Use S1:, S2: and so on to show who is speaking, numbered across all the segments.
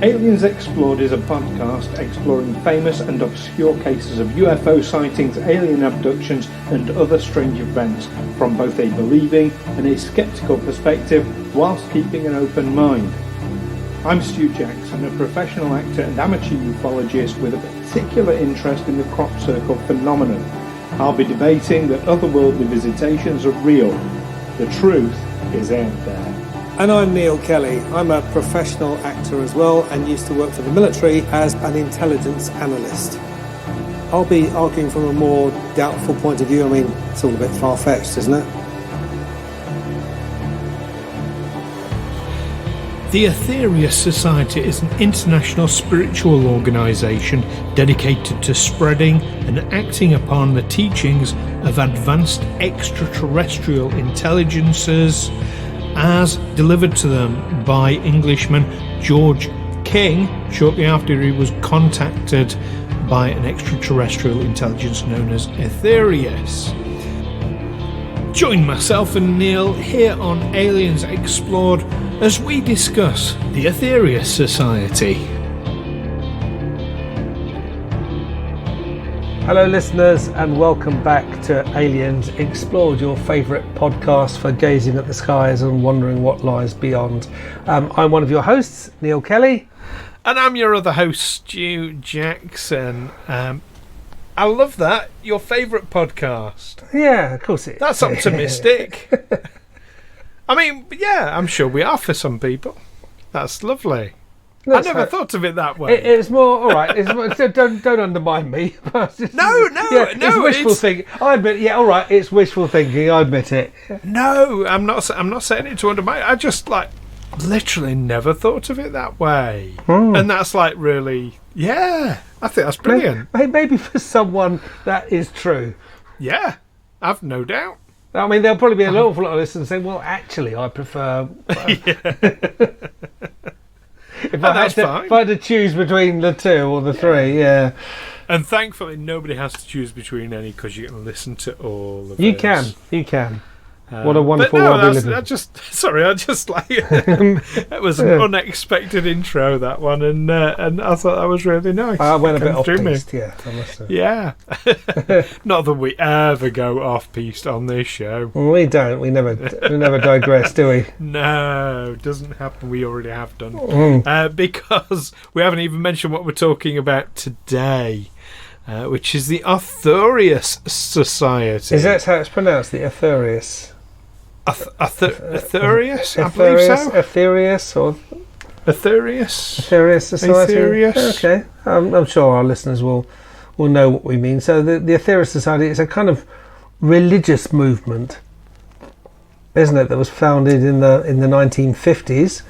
S1: Aliens Explored is a podcast exploring famous and obscure cases of UFO sightings, alien abductions and other strange events from both a believing and a sceptical perspective whilst keeping an open mind. I'm Stu Jackson, a professional actor and amateur ufologist with a particular interest in the crop circle phenomenon. I'll be debating that otherworldly visitations are real. The truth is out there.
S2: And I'm Neil Kelly. I'm a professional actor as well and used to work for the military as an intelligence analyst. I'll be arguing from a more doubtful point of view. I mean, it's all a bit far-fetched, isn't it?
S3: The Aetherius Society is an international spiritual organisation dedicated to spreading and acting upon the teachings of advanced extraterrestrial intelligences as delivered to them by Englishman George King shortly after he was contacted by an extraterrestrial intelligence known as Aetherius. Join myself and Neil here on Aliens Explored as we discuss the Aetherius Society.
S2: Hello listeners and welcome back to Aliens Explored, your favourite podcast for gazing at the skies and wondering what lies beyond. I'm one of your hosts, Neil Kelly.
S3: And I'm your other host, Stu Jackson. I love that. Your favourite podcast.
S2: Yeah, of course it is.
S3: That's optimistic. I mean, yeah, I'm sure we are for some people. That's lovely. I never thought of it that way.
S2: It's more, all right, it's more, don't undermine me.
S3: No.
S2: It's wishful thinking. I admit, yeah, all right, it's wishful thinking, I admit it.
S3: No, I'm not saying it to undermine. I just, literally never thought of it that way. And that's, really, yeah, I think that's brilliant.
S2: Maybe for someone that is true.
S3: Yeah, I've no doubt.
S2: I mean, there'll probably be an awful lot of listeners saying, well, actually, I prefer... If I had to choose between the two or the three, yeah.
S3: And thankfully, nobody has to choose between any because you can listen to all of
S2: You
S3: those.
S2: can. What a wonderful world we live in.
S3: It was an unexpected intro, that one, and I thought that was really nice.
S2: I went a bit off-piste, yeah. I must say.
S3: Yeah. Not that we ever go off-piste on this show.
S2: We don't. We never digress, do we?
S3: No, it doesn't happen. We already have done. Because we haven't even mentioned what we're talking about today. Which is the Aetherius Society.
S2: Is that how it's pronounced? The Aetherius?
S3: Aetherius? I believe so.
S2: Aetherius or
S3: Aetherius
S2: Society.
S3: Aetherius.
S2: Okay, I'm sure our listeners will know what we mean. So the Aetherius Society is a kind of religious movement, isn't it? That was founded in the 1950s,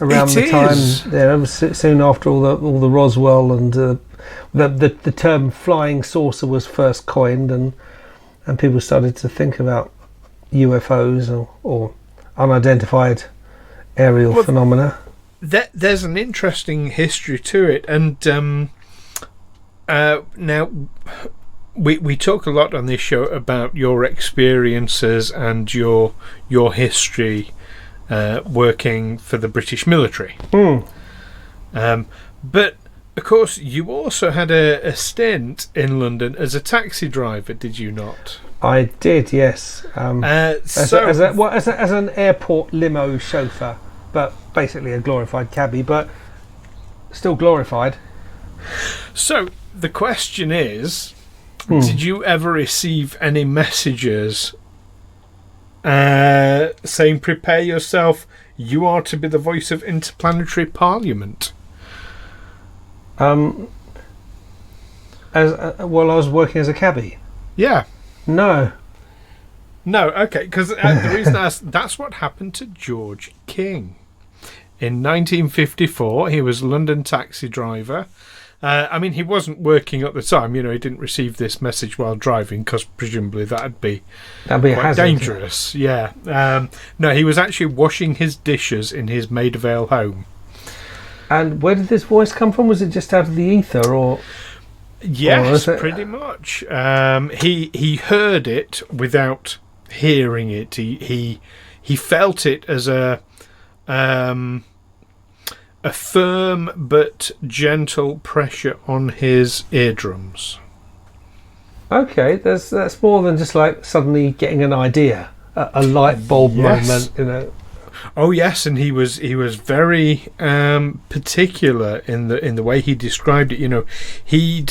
S2: around the time soon after all the Roswell and the term flying saucer was first coined, and people started to think about UFOs or unidentified aerial phenomena.
S3: There's an interesting history to it, and now we talk a lot on this show about your experiences and your history working for the British military. But of course, you also had a stint in London as a taxi driver, did you not?
S2: I did, yes. As an airport limo chauffeur, but basically a glorified cabbie, but still glorified.
S3: So the question is, did you ever receive any messages saying, prepare yourself, you are to be the voice of interplanetary parliament? I
S2: was working as a cabbie.
S3: Yeah.
S2: No,
S3: okay, because the reason that's what happened to George King. In 1954, he was a London taxi driver. I mean, he wasn't working at the time, he didn't receive this message while driving, because presumably that'd be quite dangerous. Yeah. No, he was actually washing his dishes in his Maida Vale home.
S2: And where did this voice come from? Was it just out of the ether, or...?
S3: Yes, pretty much. He heard it without hearing it. He felt it as a a firm but gentle pressure on his eardrums.
S2: Okay, that's more than just like suddenly getting an idea, a light bulb moment, you know.
S3: Oh yes, and he was very particular in the way he described it. You know, he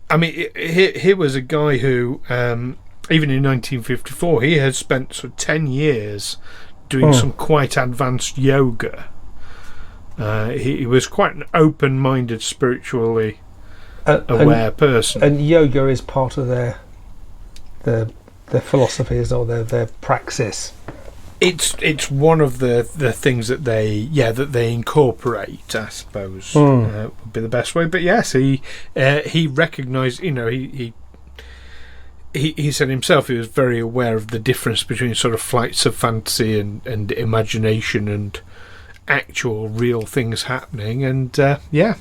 S3: was a guy who, even in 1954, he had spent sort of 10 years doing some quite advanced yoga. He was quite an open-minded, spiritually aware person. And
S2: yoga is part of their philosophy, or their praxis.
S3: It's one of the things that they incorporate, I suppose, would be the best way. But yes, he recognised, you know, he said himself he was very aware of the difference between sort of flights of fantasy and imagination and actual real things happening. And you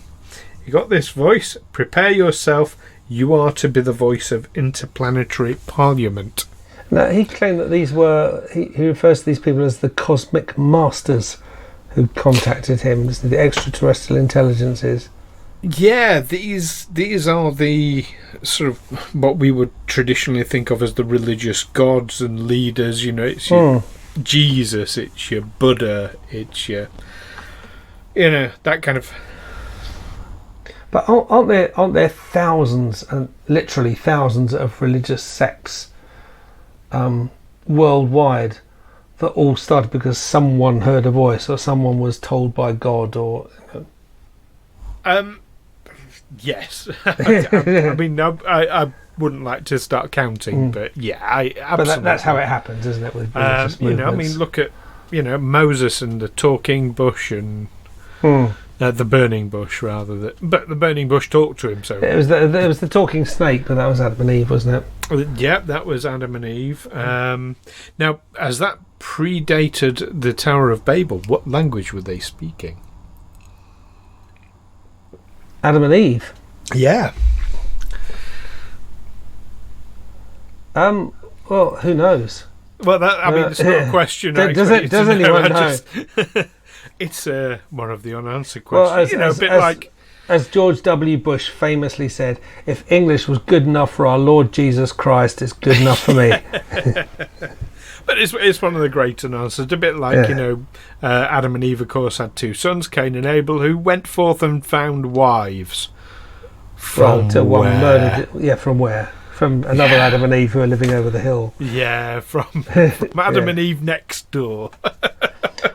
S3: got this voice. Prepare yourself. You are to be the voice of interplanetary parliament.
S2: Now, he claimed that these were, he refers to these people as the cosmic masters who contacted him, the extraterrestrial intelligences.
S3: Yeah, these are the sort of what we would traditionally think of as the religious gods and leaders. You know, it's your Jesus, it's your Buddha, it's your, you know, that kind of.
S2: But aren't there thousands, and literally thousands, of religious sects worldwide that all started because someone heard a voice or someone was told by God, or
S3: yes. I mean, I wouldn't like to start counting, but yeah, I absolutely.
S2: But that's how it happens, isn't it? With religious
S3: you know, I mean, look at, you know, Moses and the talking bush and the burning bush, rather. But the burning bush talked to him. So
S2: it was the talking snake, but that was Adam and Eve, wasn't it?
S3: Yep, that was Adam and Eve. Now, as that predated the Tower of Babel, what language were they speaking?
S2: Adam and Eve?
S3: Yeah.
S2: Well, who knows?
S3: Well, I mean, it's not a question.
S2: Does anyone know?
S3: It's one of the unanswered questions.
S2: Well, as George W. Bush famously said, if English was good enough for our Lord Jesus Christ, it's good enough for me.
S3: But it's one of the great unanswered. A bit like, you know, Adam and Eve, of course, had two sons, Cain and Abel, who went forth and found wives. From where?
S2: From where? From another Adam and Eve who are living over the hill.
S3: Yeah, from Adam and Eve next door.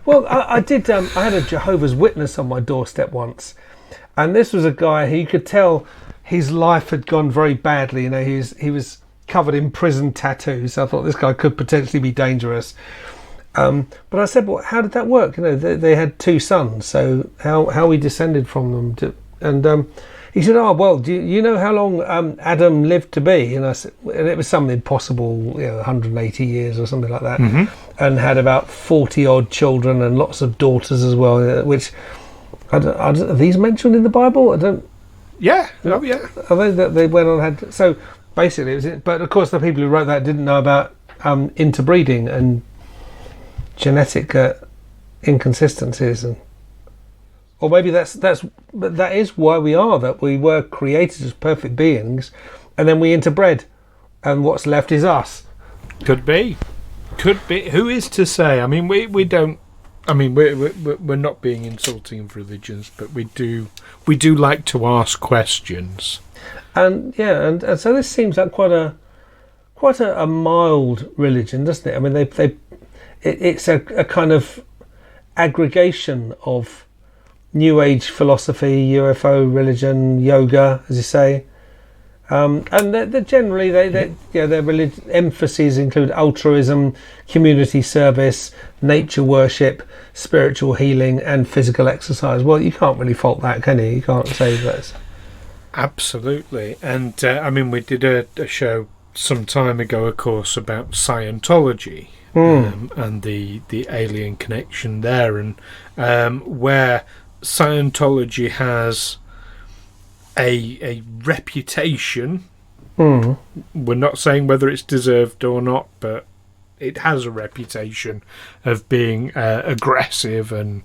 S2: Well, I did. I had a Jehovah's Witness on my doorstep once, and this was a guy who you could tell his life had gone very badly. You know, he was covered in prison tattoos. I thought this guy could potentially be dangerous. But I said, "Well, how did that work?" You know, they had two sons, so how we descended from them? And he said, "Oh, well, do you know how long Adam lived to be?" And I said, and it was something impossible, 180 years or something like that, and had about 40 odd children and lots of daughters as well. Which are these mentioned in the Bible? I don't.
S3: Yeah. Oh, yeah.
S2: Are they that they went on had? So basically, it was it. But of course, the people who wrote that didn't know about interbreeding and genetic inconsistencies and. Or maybe but that is why we are, that we were created as perfect beings, and then we interbred, and what's left is us.
S3: Could be. Who is to say? I mean, we don't. I mean, we're not being insulting of religions, but we do like to ask questions.
S2: And and so this seems like quite a mild religion, doesn't it? I mean, it's a kind of aggregation of New Age philosophy, UFO religion, yoga, as you say, and they're generally their religious emphases include altruism, community service, nature worship, spiritual healing, and physical exercise. Well, you can't really fault that, can you? You can't say that.
S3: Absolutely, and I mean, we did a show some time ago, of course, about Scientology and the alien connection there, and where Scientology has a reputation. We're not saying whether it's deserved or not, but it has a reputation of being aggressive and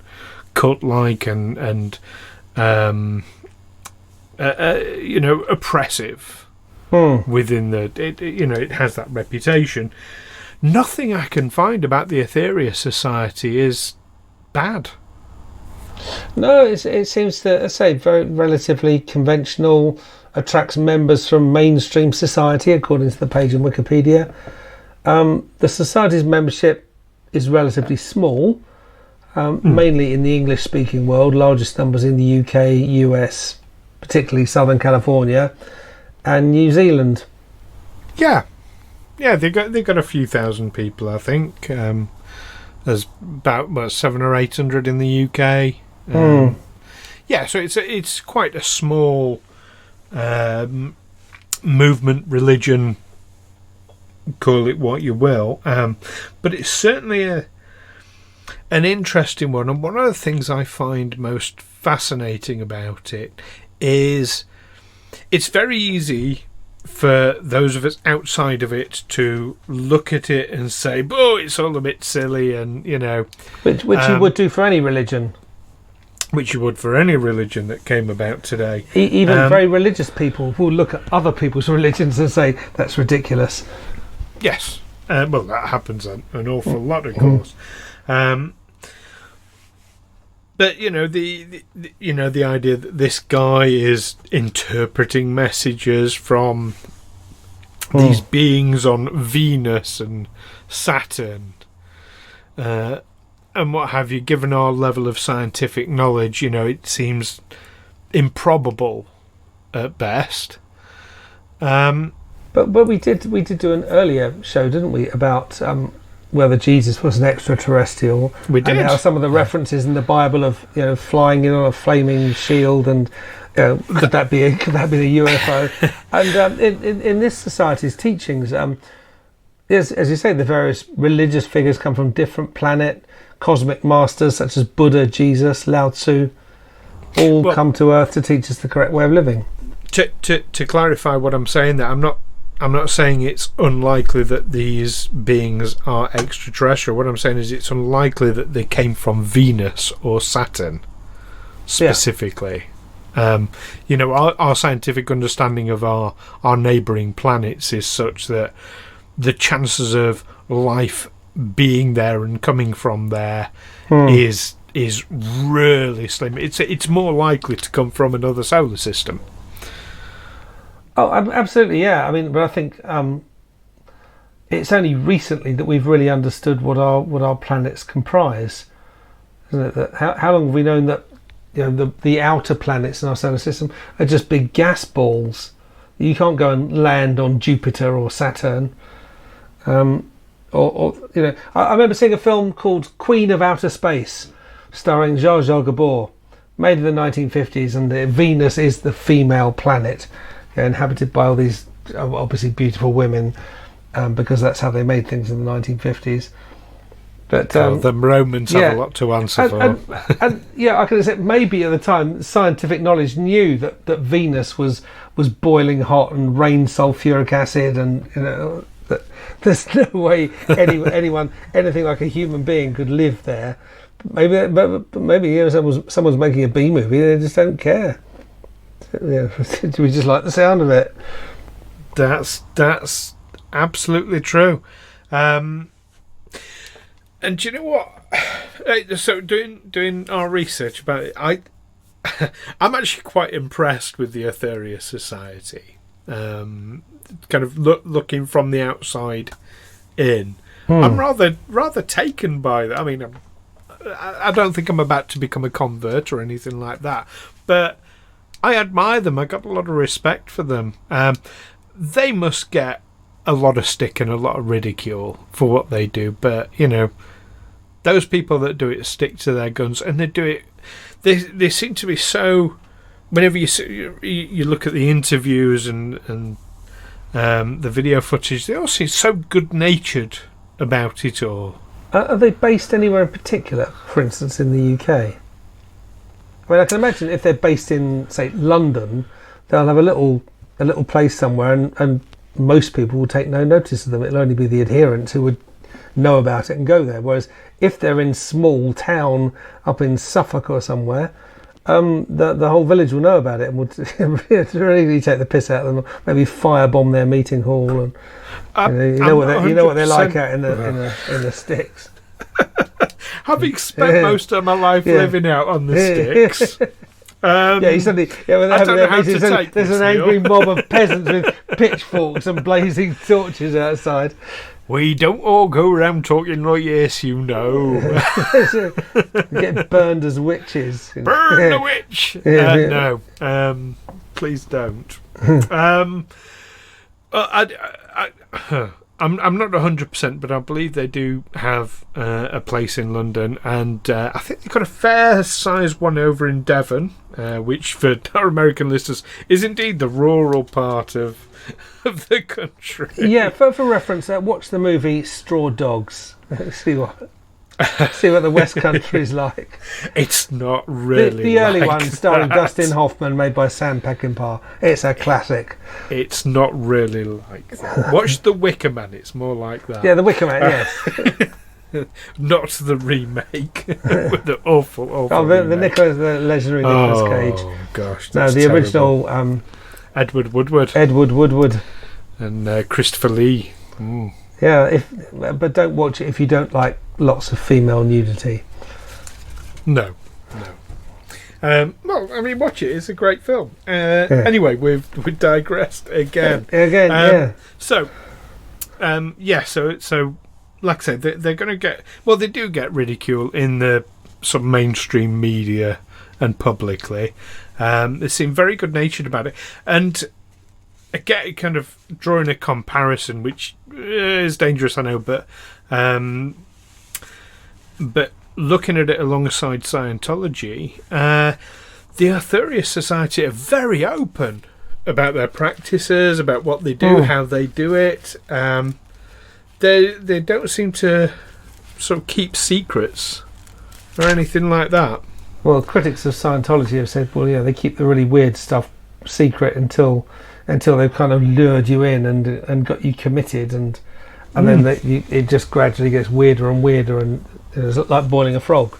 S3: cult-like and oppressive within it has that reputation. Nothing I can find about the Aetherius Society is bad.
S2: No, it seems to, say, very relatively conventional, attracts members from mainstream society, according to the page on Wikipedia. The Society's membership is relatively small, mainly in the English-speaking world, largest numbers in the UK, US, particularly Southern California, and New Zealand. Yeah,
S3: they got a few thousand people, I think. There's about 700 or 800 in the UK. Yeah, so it's quite a small movement, religion, call it what you will, but it's certainly an interesting one. And one of the things I find most fascinating about it is it's very easy for those of us outside of it to look at it and say, "Oh, it's all a bit silly," and
S2: which you would do for any religion.
S3: Which you would for any religion that came about today.
S2: Even very religious people will look at other people's religions and say, "That's ridiculous."
S3: Yes, well, that happens an awful lot, of course. But the idea that this guy is interpreting messages from these beings on Venus and Saturn, and what have you, given our level of scientific knowledge, it seems improbable at best.
S2: But we did do an earlier show, didn't we, about whether Jesus was an extraterrestrial.
S3: We did.
S2: And how some of the references in the Bible of flying in on a flaming shield, and could that be the UFO? And in this society's teachings, as you say, the various religious figures come from different planet. Cosmic masters such as Buddha, Jesus, Lao Tzu, all come to Earth to teach us the correct way of living.
S3: To clarify what I'm saying, there, I'm not saying it's unlikely that these beings are extraterrestrial. What I'm saying is it's unlikely that they came from Venus or Saturn specifically. Yeah. Our scientific understanding of our neighbouring planets is such that the chances of life being there and coming from there is really slim. It's more likely to come from another solar system.
S2: Oh, absolutely, yeah. I mean, but I think it's only recently that we've really understood what our planets comprise, isn't it? That how long have we known that the outer planets in our solar system are just big gas balls? You can't go and land on Jupiter or Saturn. I remember seeing a film called Queen of Outer Space, starring Zsa Zsa Gabor, made in the 1950s, and Venus is the female planet, inhabited by all these obviously beautiful women, because that's how they made things in the 1950s. But
S3: the Romans have a lot to answer for.
S2: And I can say maybe at the time scientific knowledge knew that Venus was boiling hot and rained sulfuric acid, and that there's no way anyone anything like a human being could live there. Maybe someone's making a B movie, they just don't care. We just like the sound of it.
S3: That's absolutely true. And do you know what? So doing our research about it, I'm actually quite impressed with the Aetherius Society. Kind of looking from the outside in, I'm rather taken by that. I mean, I don't think I'm about to become a convert or anything like that, but I admire them. I got a lot of respect for them. They must get a lot of stick and a lot of ridicule for what they do, but those people that do it stick to their guns, and they do it. They seem to be so. Whenever you look at the interviews and the video footage, they all seem so good-natured about it all.
S2: Are they based anywhere in particular? For instance, in the UK. I mean, I can imagine if they're based in, say, London, they'll have a little place somewhere, and most people will take no notice of them. It'll only be the adherents who would know about it and go there. Whereas if they're in small town up in Suffolk or somewhere, the whole village will know about it and would really take the piss out of them. Maybe firebomb their meeting hall, and you know what they're like out in the sticks.
S3: Having spent most of my life living out on the sticks.
S2: There's an angry mob of peasants with pitchforks and blazing torches outside.
S3: We don't all go around talking like yes, you know.
S2: Get burned as witches.
S3: Burn the witch! No, please don't. I'm not 100%, but I believe they do have a place in London, and I think they've got a fair-sized one over in Devon, which for our American listeners is indeed the rural part of the country.
S2: Yeah, for reference, watch the movie Straw Dogs. See what the West Country's like.
S3: It's not really
S2: the early
S3: like
S2: one, starring
S3: that.
S2: Dustin Hoffman, made by Sam Peckinpah. It's a classic.
S3: It's not really like that. Watch The Wicker Man. It's more like that.
S2: Yeah, The Wicker Man. Yes.
S3: Not the remake with the awful.
S2: The legendary Nicolas Cage.
S3: Oh gosh,
S2: no, the
S3: terrible.
S2: Original.
S3: Edward Woodward. And Christopher Lee. Mm.
S2: Yeah, but don't watch it if you don't like lots of female nudity.
S3: No. Well, I mean, watch it. It's a great film. Anyway, we've digressed again. So, like I said, they're going to get. Well, they do get ridicule in the sort of mainstream media and publicly. They seem very good-natured about it, and again, kind of drawing a comparison, which is dangerous, I know, but looking at it alongside Scientology, the Aetherius Society are very open about their practices, about what they do, how they do it. They don't seem to sort of keep secrets or anything like that.
S2: Well, critics of Scientology have said, well, yeah, they keep the really weird stuff secret until they've kind of lured you in and got you committed, and then it just gradually gets weirder and weirder, and it's like boiling a frog.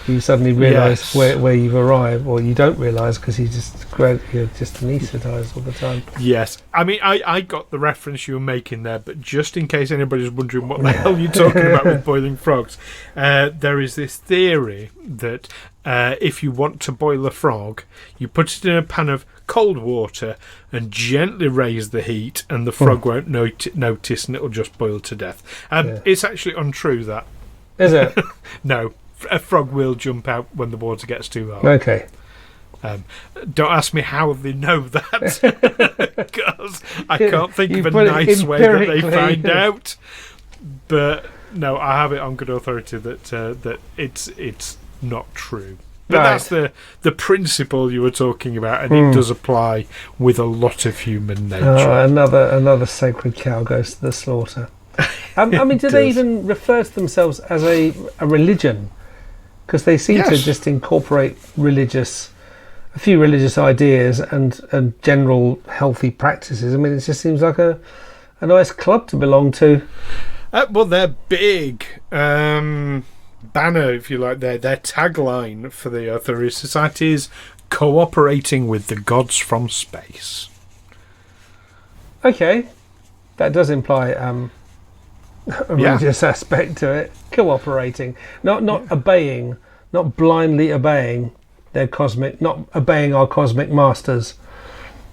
S2: You suddenly realise where you've arrived, or you don't realise because you're just anaesthetised all the time. Yes,
S3: I mean I got the reference you were making there, but just in case anybody's wondering what the hell you're talking about with boiling frogs, there is this theory that if you want to boil a frog, you put it in a pan of cold water and gently raise the heat, and the frog won't notice, and it'll just boil to death. It's actually untrue, that.
S2: Is it?
S3: No. A frog will jump out when the water gets too hot.
S2: Okay.
S3: Don't ask me how they know that, because I can't think of a nice way that they find out. But no, I have it on good authority that it's not true. But that's the principle you were talking about, and it does apply with a lot of human nature.
S2: Another sacred cow goes to the slaughter. I mean, do they even refer to themselves as a religion? Because they seem to just incorporate a few religious ideas and general healthy practices. I mean, it just seems like a nice club to belong to.
S3: Well, their big banner, if you like, their tagline for the Aetherius Society is cooperating with the gods from space.
S2: Okay, that does imply a religious aspect to it. Cooperating, not obeying, not blindly obeying not obeying our cosmic masters.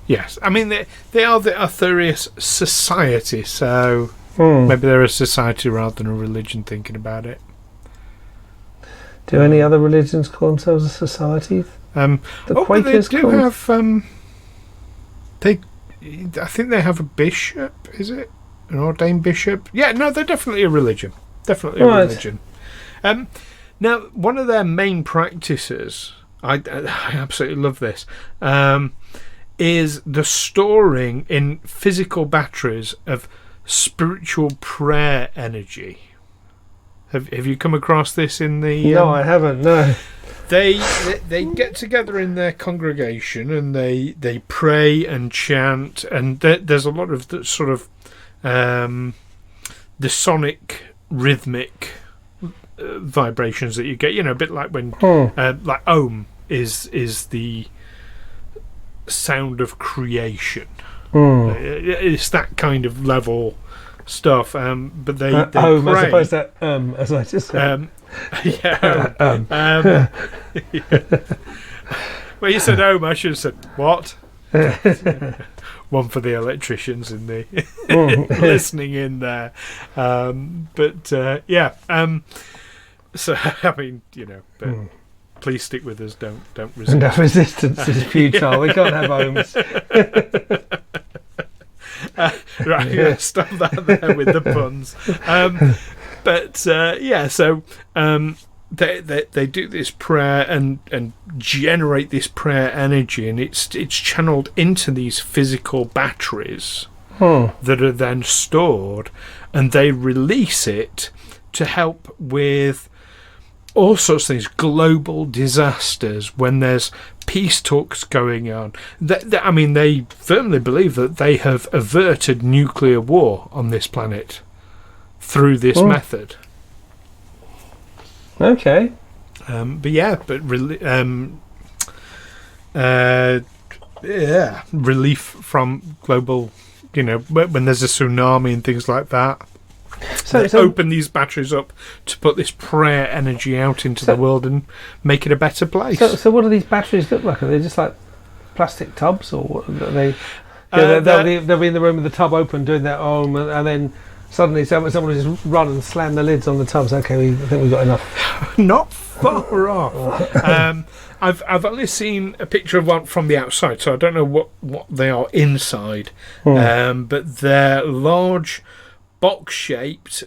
S3: Yes, I mean they are the Aetherius Society, so maybe they're a society rather than a religion. Thinking about it,
S2: do any other religions call themselves a society? The Quakers
S3: they do have. I think they have a bishop. Is it an ordained bishop? Yeah, no, they're definitely a religion. Definitely a religion. Now, one of their main practices, I absolutely love this, is the storing in physical batteries of spiritual prayer energy. Have you come across this in the?
S2: No, I haven't. No.
S3: They get together in their congregation and they pray and chant, and there's a lot of the sort of the sonic rhythmic vibrations that you get. A bit like when like Ohm is the sound of creation. It's that kind of level stuff. But they
S2: Ohm
S3: pray.
S2: as opposed to as I just said.
S3: Yeah. Well, you said Ohm, I should have said what? One for the electricians in the listening in there. So I mean, but please stick with us. Don't resist.
S2: And our resistance is futile. We can't have ohms.
S3: Right, stop that there with the puns. So they do this prayer and generate this prayer energy, and it's channeled into these physical batteries that are then stored, and they release it to help with all sorts of things, global disasters, when there's peace talks going on. They firmly believe that they have averted nuclear war on this planet through this method.
S2: Okay.
S3: Relief from global, when there's a tsunami and things like that. So open these batteries up to put this prayer energy out into the world and make it a better place.
S2: So what do these batteries look like? Are they just like plastic tubs, or what are they? They'll be in the room with the tub open doing their own, and then suddenly someone just run and slam the lids on the tubs. Okay, I think we've got enough.
S3: Not far off. I've only seen a picture of one from the outside, so I don't know what they are inside. But they're large, box-shaped.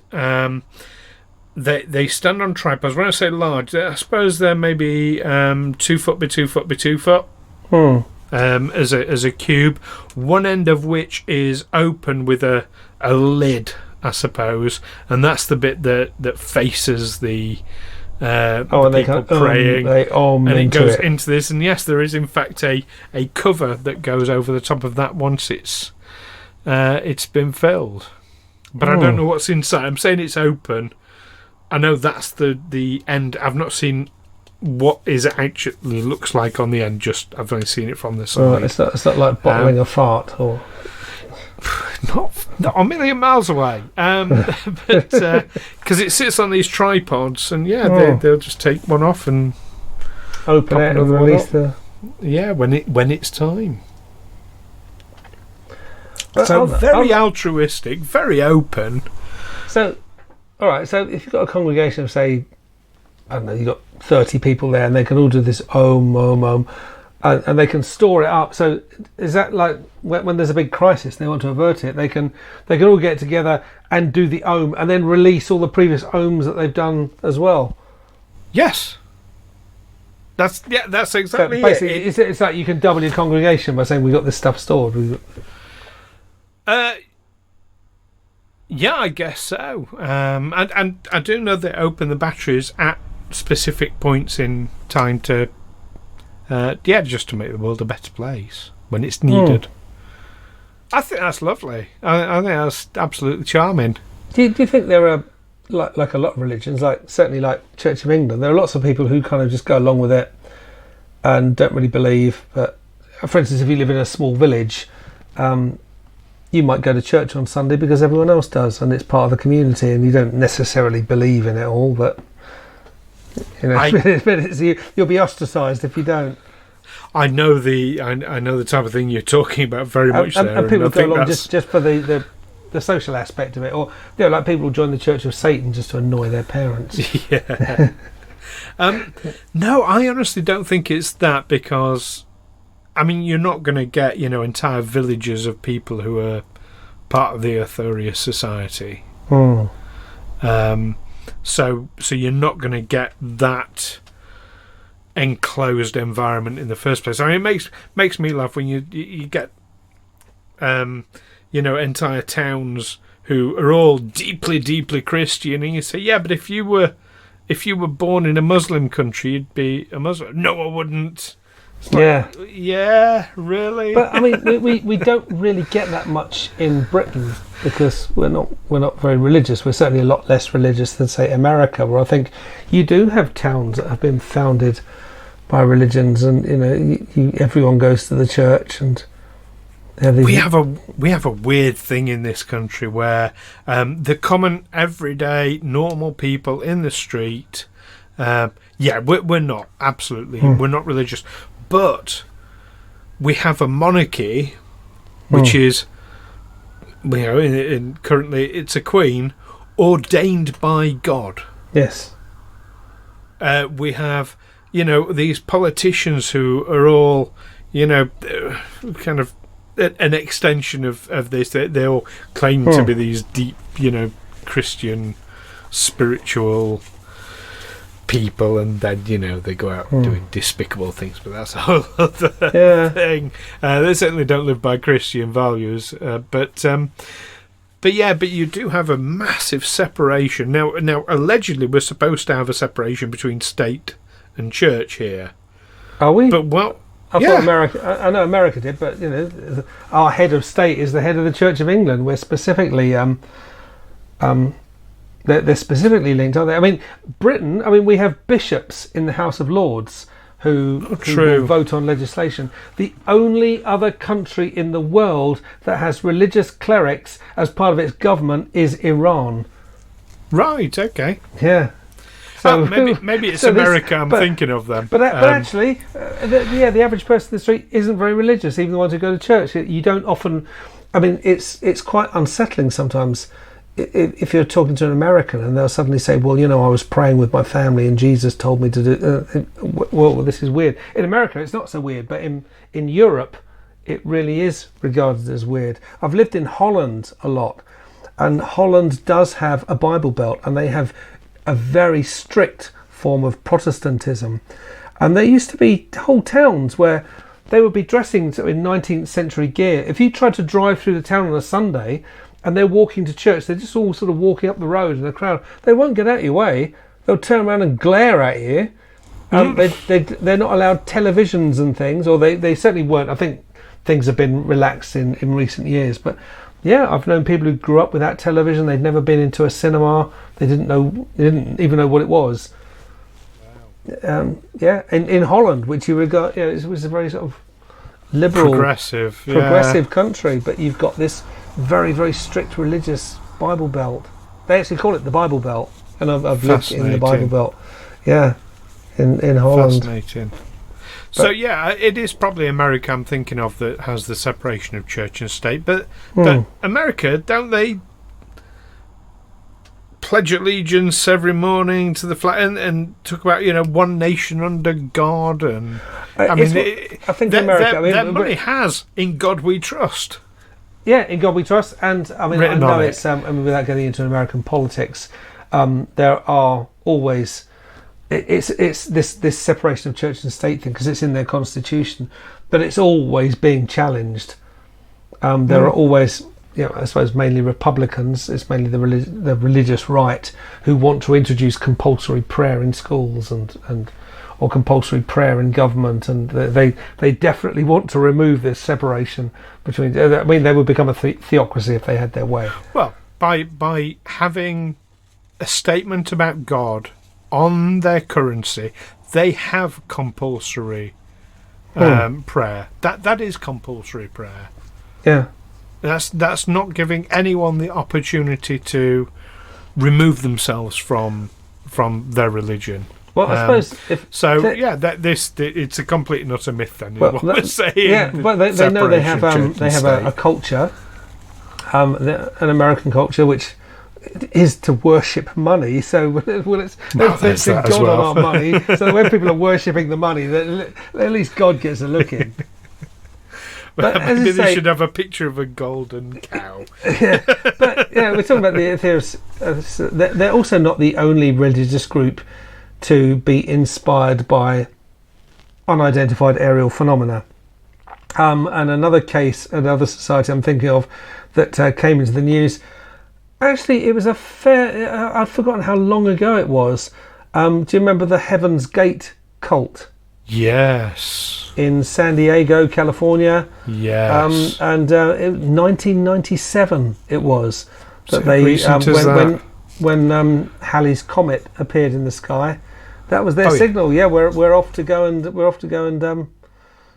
S3: They stand on tripods. When I say large, I suppose they're maybe 2 foot by 2 foot by 2 foot. As a cube, one end of which is open with a lid, I suppose, and that's the bit that faces the people praying,
S2: and
S3: it goes into this. And yes, there is in fact a cover that goes over the top of that once it's been filled. But I don't know what's inside. I'm saying it's open. I know that's the end. I've not seen what it actually looks like on the end. I've only seen it from the side.
S2: It's not like bottling a fart, or
S3: not a million miles away. But because it sits on these tripods, and they'll just take one off and
S2: open it and release
S3: when it's time.
S2: So
S3: very altruistic, very open.
S2: So, all right. So if you've got a congregation of, say, I don't know, you've got 30 people there, and they can all do this Om, and they can store it up. So is that like when there's a big crisis, they want to avert it, they can all get together and do the Om, and then release all the previous Oms that they've done as well?
S3: Yes. That's exactly
S2: basically,
S3: it.
S2: It's like you can double your congregation by saying we've got this stuff stored.
S3: Yeah, I guess so. And I do know they open the batteries at specific points in time to, just to make the world a better place when it's needed. I think that's lovely. I think that's absolutely charming.
S2: Do you think there are, like a lot of religions, certainly like Church of England, there are lots of people who kind of just go along with it and don't really believe. But for instance, if you live in a small village, you might go to church on Sunday because everyone else does, and it's part of the community, and you don't necessarily believe in it all, but you'll be ostracised if you don't.
S3: I know the type of thing you're talking about very much there.
S2: And people go along just for the social aspect of it, or like people join the Church of Satan just to annoy their parents.
S3: Yeah. No, I honestly don't think it's that, because you're not going to get, entire villages of people who are part of the Aetherius Society. So you're not going to get that enclosed environment in the first place. It makes me laugh when you get, entire towns who are all deeply, deeply Christian, and you say, yeah, but if you were born in a Muslim country, you'd be a Muslim. No, I wouldn't. Yeah, really.
S2: But I mean, we don't really get that much in Britain because we're not very religious. We're certainly a lot less religious than, say, America, where I think you do have towns that have been founded by religions, and everyone goes to the church, and
S3: we have a weird thing in this country where the common, everyday, normal people in the street, we're not we're not religious, but we have a monarchy, which is, currently it's a queen ordained by God.
S2: Yes.
S3: We have, these politicians who are all, kind of an extension of this. They all claim to be these deep, Christian, spiritual people, and then they go out doing despicable things, but that's a whole other thing. They certainly don't live by Christian values, but you do have a massive separation now. Allegedly we're supposed to have a separation between state and church here.
S2: Are we?
S3: But
S2: I thought America. I know America did, but our head of state is the head of the Church of England. We're specifically they're specifically linked, aren't they? I mean, Britain. I mean, we have bishops in the House of Lords who will vote on legislation. The only other country in the world that has religious clerics as part of its government is Iran.
S3: Right. Okay.
S2: Yeah. So
S3: maybe it's America. I'm thinking of them.
S2: But actually, the average person in the street isn't very religious. Even the ones who go to church, you don't often. I mean, it's quite unsettling sometimes if you're talking to an American and they'll suddenly say, "Well, I was praying with my family and Jesus told me to do." Well, this is weird. In America, it's not so weird, but in Europe, it really is regarded as weird. I've lived in Holland a lot, and Holland does have a Bible Belt, and they have a very strict form of Protestantism, and there used to be whole towns where they would be dressing in 19th century gear. If you tried to drive through the town on a Sunday and they're walking to church, they're just all sort of walking up the road in a crowd, they won't get out of your way. They'll turn around and glare at you. They're not allowed televisions and things, or they certainly weren't. I think things have been relaxed in recent years, but yeah, I've known people who grew up without television. They'd never been into a cinema. They didn't even know what it was. Wow. In Holland, which you regard, it was a very sort of liberal, progressive country, but you've got this very, very strict religious Bible Belt. They actually call it the Bible Belt, and I've lived in the Bible Belt. Yeah, in Holland.
S3: Fascinating. So it is probably America I'm thinking of that has the separation of church and state. But America, don't they pledge allegiance every morning to the flag and talk about one nation under God? And I
S2: think America.
S3: Their money has "In God We Trust."
S2: Yeah, "In God We Trust," and I mean I know it's without getting into American politics, there are always. It's this separation of church and state thing because it's in their constitution, but it's always being challenged. There are always, I suppose, mainly Republicans. It's mainly the religious right who want to introduce compulsory prayer in schools or compulsory prayer in government, and they definitely want to remove this separation between. I mean, they would become a theocracy if they had their way.
S3: Well, by having a statement about God on their currency, they have compulsory prayer. That is compulsory prayer.
S2: Yeah,
S3: that's not giving anyone the opportunity to remove themselves from their religion.
S2: Well, I suppose
S3: it's a complete and utter myth. Then, what we're saying.
S2: Yeah, but they know they have a culture, an American culture, which is to worship money. So let's God on our money. So when people are worshipping the money, at least God gets a look in.
S3: But maybe they should have a picture of a golden cow.
S2: We're talking about the Aetherius. They're also not the only religious group to be inspired by unidentified aerial phenomena. And another society I'm thinking of that came into the news. Actually, it was I've forgotten how long ago it was. Do you remember the Heaven's Gate cult
S3: Yes.
S2: In San Diego, California.
S3: Yes.
S2: And 1997 it was that
S3: So recent as that.
S2: when Halley's comet appeared in the sky. That was their signal. Yeah, we're off to go and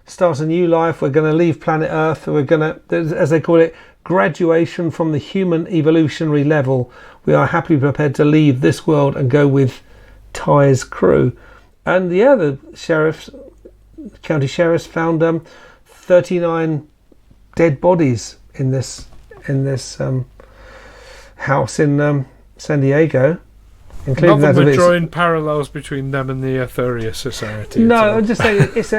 S2: start a new life. We're going to leave planet Earth. We're going to, as they call it, graduation from the human evolutionary level. We are happily prepared to leave this world and go with Ty's crew. And yeah, the county sheriffs found 39 dead bodies in this house in San Diego, including
S3: not that we're drawing parallels between them and the Aetherius Society.
S2: No, I'm just saying it's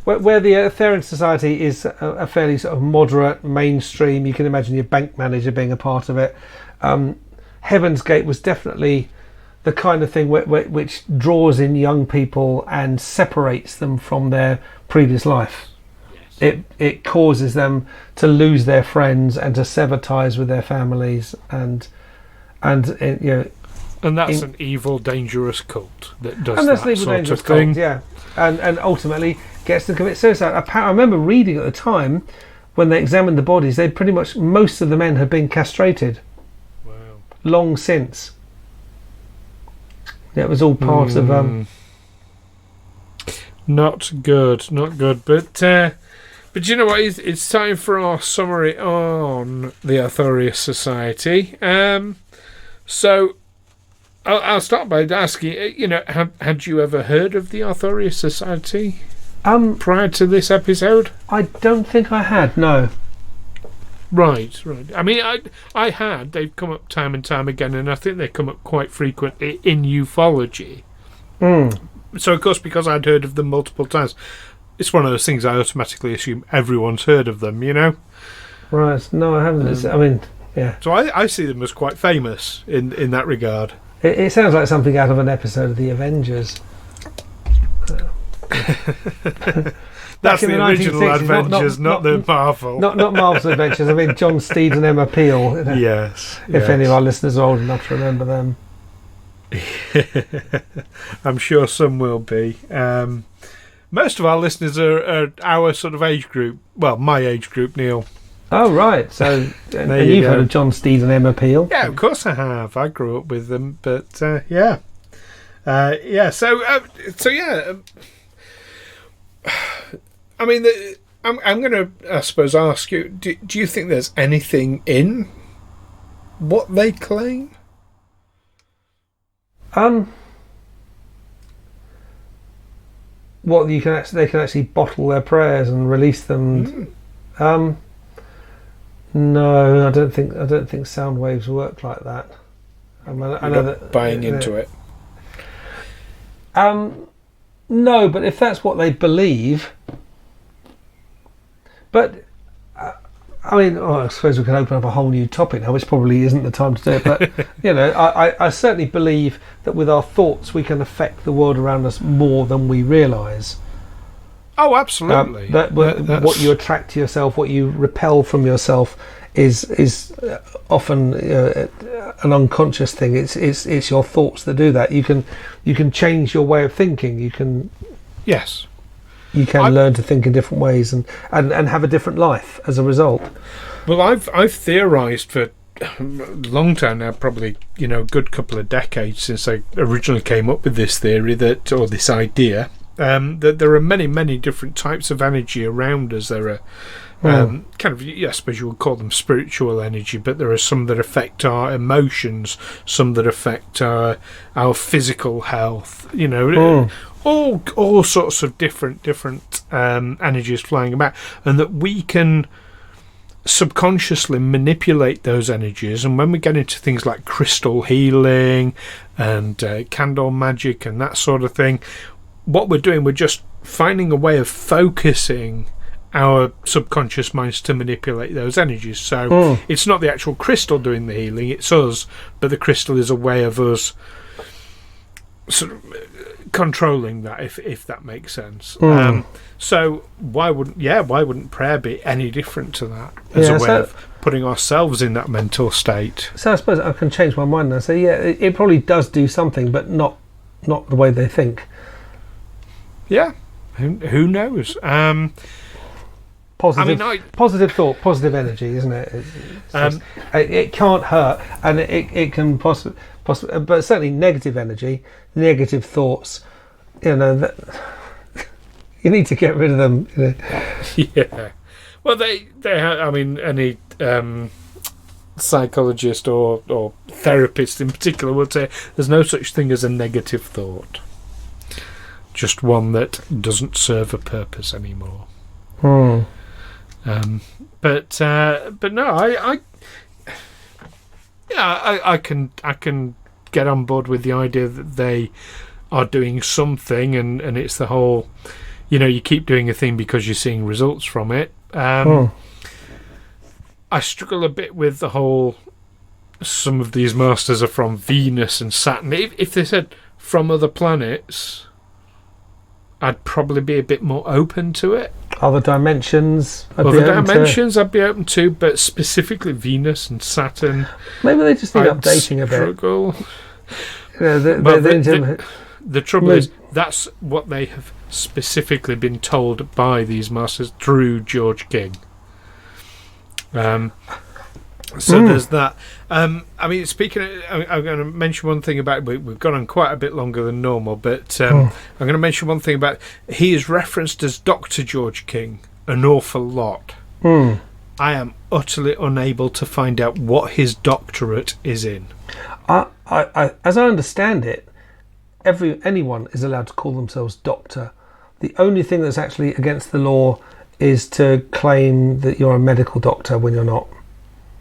S2: where the Aetherius Society is a fairly sort of moderate mainstream. You can imagine your bank manager being a part of it. Heaven's Gate was definitely the kind of thing which draws in young people and separates them from their previous life. Yes. It causes them to lose their friends and to sever ties with their families and
S3: and that's an evil, dangerous cult that does
S2: and that's
S3: that
S2: evil,
S3: sort
S2: dangerous
S3: of thing.
S2: Cult, yeah, and ultimately gets them to commit suicide. I remember reading at the time when they examined the bodies, they pretty much most of the men had been castrated.
S3: Wow.
S2: Long since. It was all part of
S3: not good, but you know what? It's time for our summary on the Aetherius Society. So I'll start by asking, had you ever heard of the Aetherius Society prior to this episode?
S2: I don't think I had. No.
S3: Right. I mean, I had. They've come up time and time again, and I think they come up quite frequently in ufology. So, of course, because I'd heard of them multiple times, it's one of those things I automatically assume everyone's heard of them,
S2: Right. No, I haven't. I mean, yeah.
S3: So I see them as quite famous in that regard.
S2: It sounds like something out of an episode of The Avengers.
S3: That's the original Avengers, not the Marvel.
S2: Not Marvel's Adventures. I mean, John Steed and Emma Peel.
S3: Yes.
S2: If any of our listeners are old enough to remember them.
S3: I'm sure some will be. Most of our listeners are our sort of age group. Well, my age group, Neil.
S2: Oh, right. So, and you've heard of John Steed and Emma Peel?
S3: Yeah, of course I have. I grew up with them, but yeah. So yeah. I mean, I'm going to, I suppose, ask you, do you think there's anything in what they claim?
S2: What they can actually bottle their prayers and release them. No, I don't think sound waves work like that. I know that
S3: buying into it.
S2: No, but if that's what they believe. But, I mean, I suppose we can open up a whole new topic now, which probably isn't the time to do it. But, I certainly believe that with our thoughts we can affect the world around us more than we realise.
S3: Oh, absolutely.
S2: What you attract to yourself, what you repel from yourself is often an unconscious thing. It's your thoughts that do that. You can change your way of thinking. You can...
S3: Yes.
S2: You can learn to think in different ways and have a different life as a result.
S3: Well, I've theorised for a long time now, probably a good couple of decades since I originally came up with this theory or this idea, that there are many different types of energy around us. There are I suppose you would call them spiritual energy, but there are some that affect our emotions, some that affect our physical health. All sorts of different energies flying about, and that we can subconsciously manipulate those energies. And when we get into things like crystal healing and candle magic and that sort of thing, what we're doing, we're just finding a way of focusing our subconscious minds to manipulate those energies. So it's not the actual crystal doing the healing, it's us, but the crystal is a way of us sort of controlling that, if that makes sense. So why wouldn't prayer be any different to that as a way of putting ourselves in that mental state?
S2: So I suppose I can change my mind and say, it probably does do something, but not the way they think.
S3: Yeah, who knows?
S2: Positive thought, positive energy, isn't it? It can't hurt, and it can possibly, but certainly negative energy, negative thoughts. You know, you need to get rid of them. You know.
S3: Yeah. Well, they have, I mean, any psychologist or therapist in particular would say there's no such thing as a negative thought. Just one that doesn't serve a purpose anymore. But no, I can get on board with the idea that they are doing something, and it's the whole, you keep doing a thing because you're seeing results from it. I struggle a bit with the whole, some of these masters are from Venus and Saturn. If they said from other planets, I'd probably be a bit more open to it.
S2: Other dimensions I'd be open to, but specifically Venus and Saturn. Maybe they just need updating a bit. The trouble is, that's what they have specifically been told by these masters through George King. So there's that. I mean, speaking of, I'm going to mention one thing about, we've gone on quite a bit longer than normal, but I'm going to mention one thing about, he is referenced as Dr. George King an awful lot. I am utterly unable to find out what his doctorate is in. As I understand it, anyone is allowed to call themselves doctor. The only thing that's actually against the law is to claim that you're a medical doctor when you're not.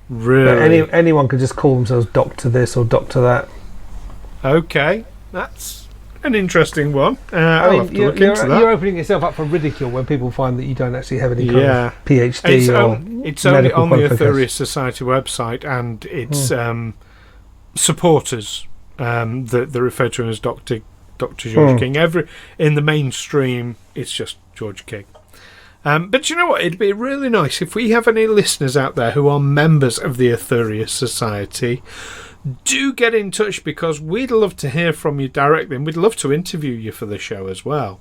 S3: Really?
S2: Anyone could just call themselves doctor this or doctor that.
S3: Okay, that's an interesting one. I'll have to look into that.
S2: You're opening yourself up for ridicule when people find that you don't actually have any kind of PhD
S3: it's only on the Aetherius Society website, and it's supporters that they refer to him as Dr. George King. In the mainstream, it's just George King. But you know what? It'd be really nice if we have any listeners out there who are members of the Aetherius Society. Do get in touch, because we'd love to hear from you directly, and we'd love to interview you for the show as well.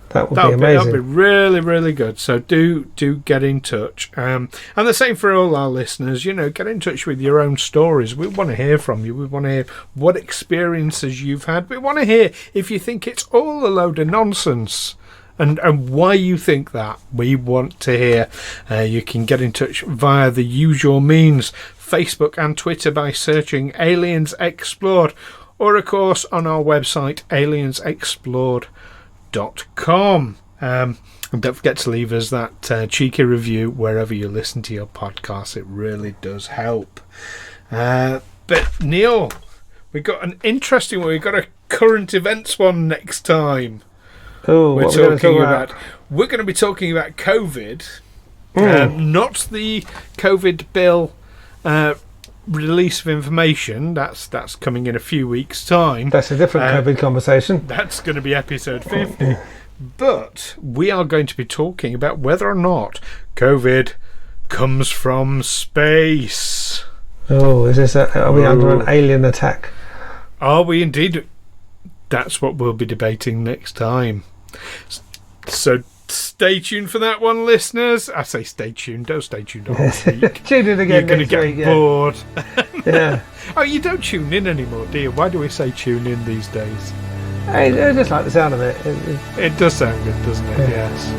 S2: That would be amazing.
S3: That would be really, really good. So do get in touch. And the same for all our listeners. Get in touch with your own stories. We want to hear from you. We want to hear what experiences you've had. We want to hear if you think it's all a load of nonsense. And why you think that. We want to hear. You can get in touch via the usual means, Facebook and Twitter, by searching Aliens Explored, or of course on our website aliensexplored.com. And don't forget to leave us that cheeky review wherever you listen to your podcast. It really does help. But Neil, we've got an interesting one. We've got a current events one next time. We're going to be talking about COVID, not the COVID bill release of information. That's coming in a few weeks' time.
S2: That's a different COVID conversation.
S3: That's going to be episode 50. But we are going to be talking about whether or not COVID comes from space.
S2: Are we under an alien attack?
S3: Are we indeed? That's what we'll be debating next time. So stay tuned for that one, listeners. I say stay tuned. Don't stay tuned all week.
S2: Tune in again.
S3: You're going to get bored.
S2: Yeah.
S3: Oh, you don't tune in anymore, do you? Why do we say tune in these days?
S2: I just like the sound of it.
S3: It does sound good, doesn't it?
S2: Yeah.
S3: Yes.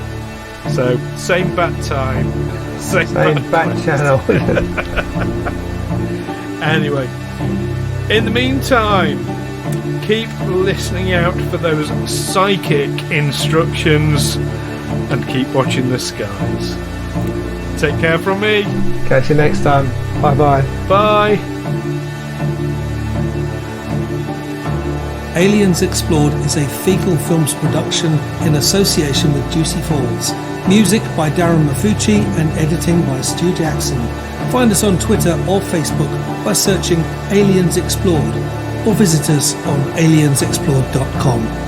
S3: So same bat time. Same
S2: bat channel.
S3: Anyway, in the meantime, keep listening out for those psychic instructions and keep watching the skies. Take care from me.
S2: Catch you next time. Bye-bye.
S3: Bye.
S4: Aliens Explored is a Fecal Films production in association with Juicy Falls. Music by Darren Mafucci and editing by Stu Jackson. Find us on Twitter or Facebook by searching Aliens Explored, or visit us on aliensexplored.com.